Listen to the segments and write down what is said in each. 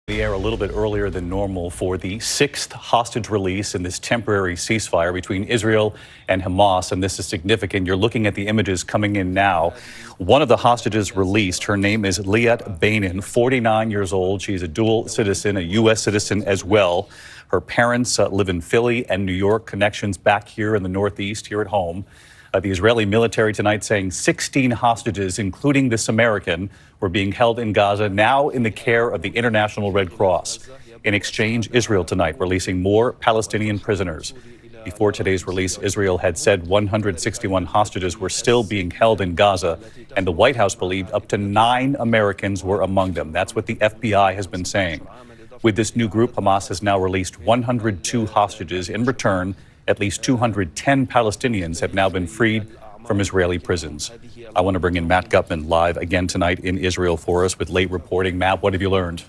The air a little bit earlier than normal for the sixth hostage release in this temporary ceasefire between Israel and Hamas, and this is significant. You're looking at the images coming in now. One of the hostages released, her name is Liat Bainin, 49 years old. She's a dual citizen, a U.S. citizen as well. Her parents live in Philly and New York, connections back here in the Northeast, here at home. The Israeli military tonight saying 16 hostages, including this American, were being held in Gaza, now in the care of the International Red Cross. In exchange, Israel tonight releasing more Palestinian prisoners. Before today's release, Israel had said 161 hostages were still being held in Gaza, and the White House believed up to 9 Americans were among them. That's what the FBI has been saying. With this new group, Hamas has now released 102 hostages. In return, at least 210 Palestinians have now been freed from Israeli prisons. I want to bring in Matt Gutman live again tonight in Israel for us with late reporting. Matt, what have you learned?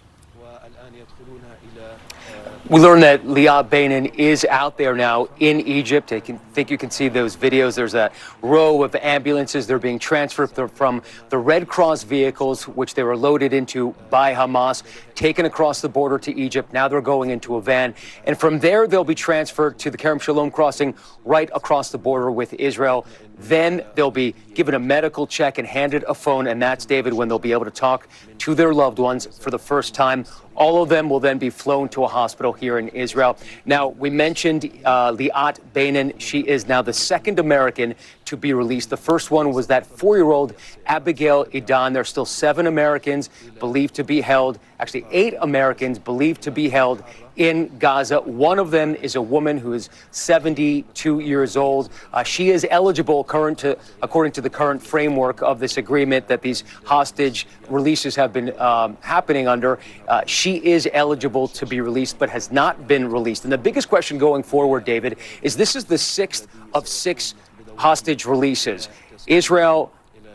We learned that Liat Bainin is out there now in Egypt. I think you can see those videos. There's a row of ambulances. They're being transferred from the Red Cross vehicles, which they were loaded into by Hamas, taken across the border to Egypt. Now they're going into a van. And from there, they'll be transferred to the Kerem Shalom crossing right across the border with Israel. Then they'll be given a medical check and handed a phone. And that's, David, when they'll be able to talk to their loved ones for the first time. All of them will then be flown to a hospital here in Israel. Now, we mentioned Liat Bainin. She is now the second American to be released. The first one was that 4-year-old Abigail Idan. There's still 7 Americans believed to be held, actually 8 Americans believed to be held in Gaza. One of them is a woman who is 72 years old. She is eligible according to the current framework of this agreement that these hostage releases have been happening under. She is eligible to be released, but has not been released. And the biggest question going forward, David, is this is the 6th of 6 hostage releases. Israel,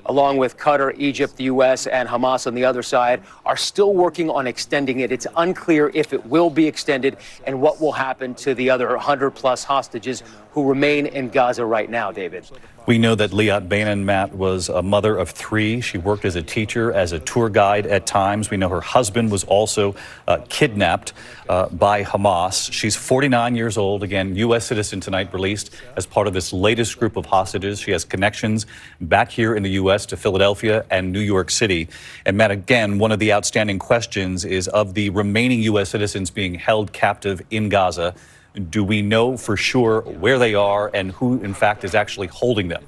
along with Qatar, Egypt, the U.S., and Hamas on the other side, are still working on extending it. It's unclear if it will be extended and what will happen to the other 100-plus hostages who remain in Gaza right now, David. We know that Liat Bainin, Matt, was a mother of 3. She worked as a teacher, as a tour guide at times. We know her husband was also kidnapped by Hamas. She's 49 years old, again, U.S. citizen tonight, released as part of this latest group of hostages. She has connections back here in the U.S. to Philadelphia and New York City. And Matt, again, one of the outstanding questions is of the remaining U.S. citizens being held captive in Gaza, do we know for sure where they are and who, in fact, is actually holding them?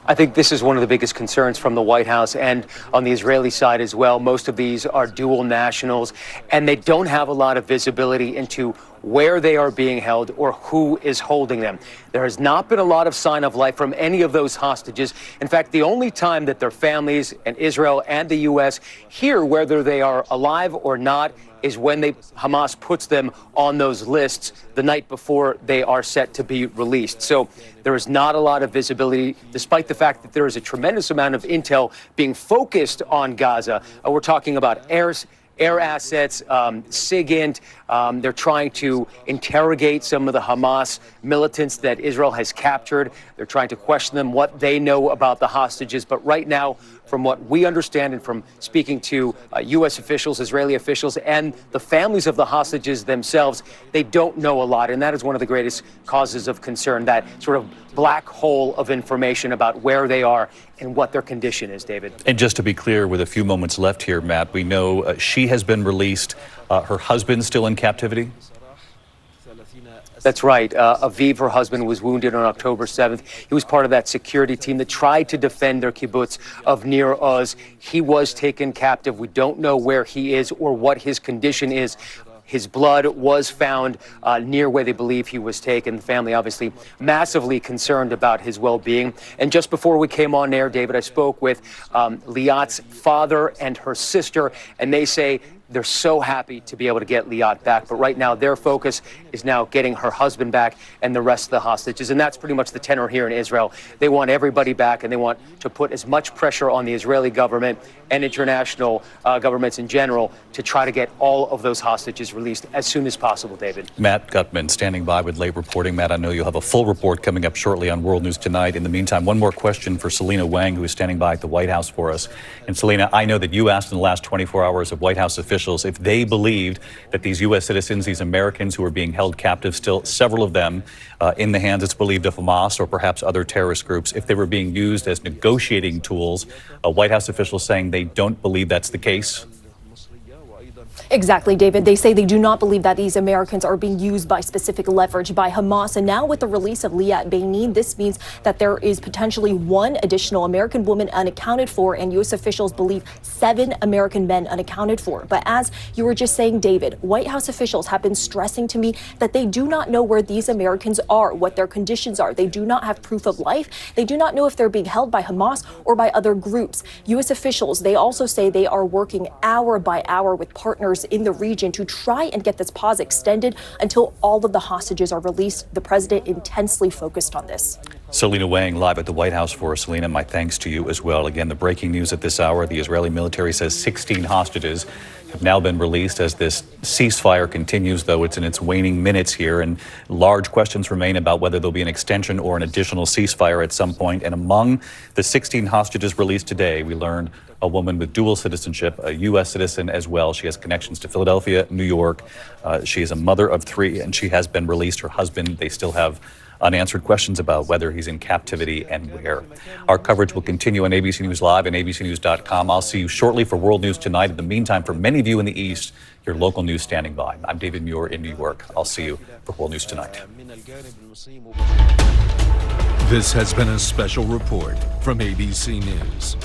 I think this is one of the biggest concerns from the White House and on the Israeli side as well. Most of these are dual nationals, and they don't have a lot of visibility into where they are being held or who is holding them. There has not been a lot of sign of life from any of those hostages. In fact, the only time that their families and Israel and the U.S. hear whether they are alive or not is when Hamas puts them on those lists the night before they are set to be released. So there is not a lot of visibility, despite the fact that there is a tremendous amount of intel being focused on Gaza. We're talking about air assets, SIGINT. They're trying to interrogate some of the Hamas militants that Israel has captured. They're trying to question them what they know about the hostages. But right now, from what we understand and from speaking to U.S. officials, Israeli officials, and the families of the hostages themselves, they don't know a lot. And that is one of the greatest causes of concern, that sort of black hole of information about where they are and what their condition is, David. And just to be clear, with a few moments left here, Matt, we know she has been released. Her husband's still in captivity? That's right. Aviv, her husband, was wounded on October 7th. He was part of that security team that tried to defend their kibbutz of Nir Oz. He was taken captive. We don't know where he is or what his condition is. His blood was found near where they believe he was taken. The family obviously massively concerned about his well-being. And just before we came on air, David, I spoke with Liat's father and her sister, and they say they're so happy to be able to get Liat back. But right now, their focus is now getting her husband back and the rest of the hostages. And that's pretty much the tenor here in Israel. They want everybody back, and they want to put as much pressure on the Israeli government and international governments in general to try to get all of those hostages released as soon as possible, David. Matt Gutman standing by with late reporting. Matt, I know you'll have a full report coming up shortly on World News Tonight. In the meantime, one more question for Selena Wang, who is standing by at the White House for us. And Selena, I know that you asked in the last 24 hours of White House officials officials if they believed that these U.S. citizens, these Americans who are being held captive, still several of them in the hands, it's believed, of Hamas or perhaps other terrorist groups, if they were being used as negotiating tools. White House officials saying they don't believe that's the case. Exactly, David. They say they do not believe that these Americans are being used by specific leverage by Hamas. And now with the release of Liat Beinin, this means that there is potentially one additional American woman unaccounted for, and U.S. officials believe 7 American men unaccounted for. But as you were just saying, David, White House officials have been stressing to me that they do not know where these Americans are, what their conditions are. They do not have proof of life. They do not know if they're being held by Hamas or by other groups. U.S. officials, they also say they are working hour by hour with partners in the region to try and get this pause extended until all of the hostages are released. The president intensely focused on this. Selena Wang live at the White House for us. Selena, my thanks to you as well. Again, the breaking news at this hour, the Israeli military says 16 hostages have now been released as this ceasefire continues, though it's in its waning minutes here, and large questions remain about whether there'll be an extension or an additional ceasefire at some point. And among the 16 hostages released today, we learned a woman with dual citizenship, a U.S. citizen as well. She has connections to Philadelphia, New York. She is a mother of 3, and she has been released. Her husband, they still have unanswered questions about whether he's in captivity and where. Our coverage will continue on ABC News Live and abcnews.com. I'll see you shortly for World News Tonight. In the meantime, for many of you in the East, your local news standing by. I'm David Muir in New York. I'll see you for World News Tonight. This has been a special report from ABC News.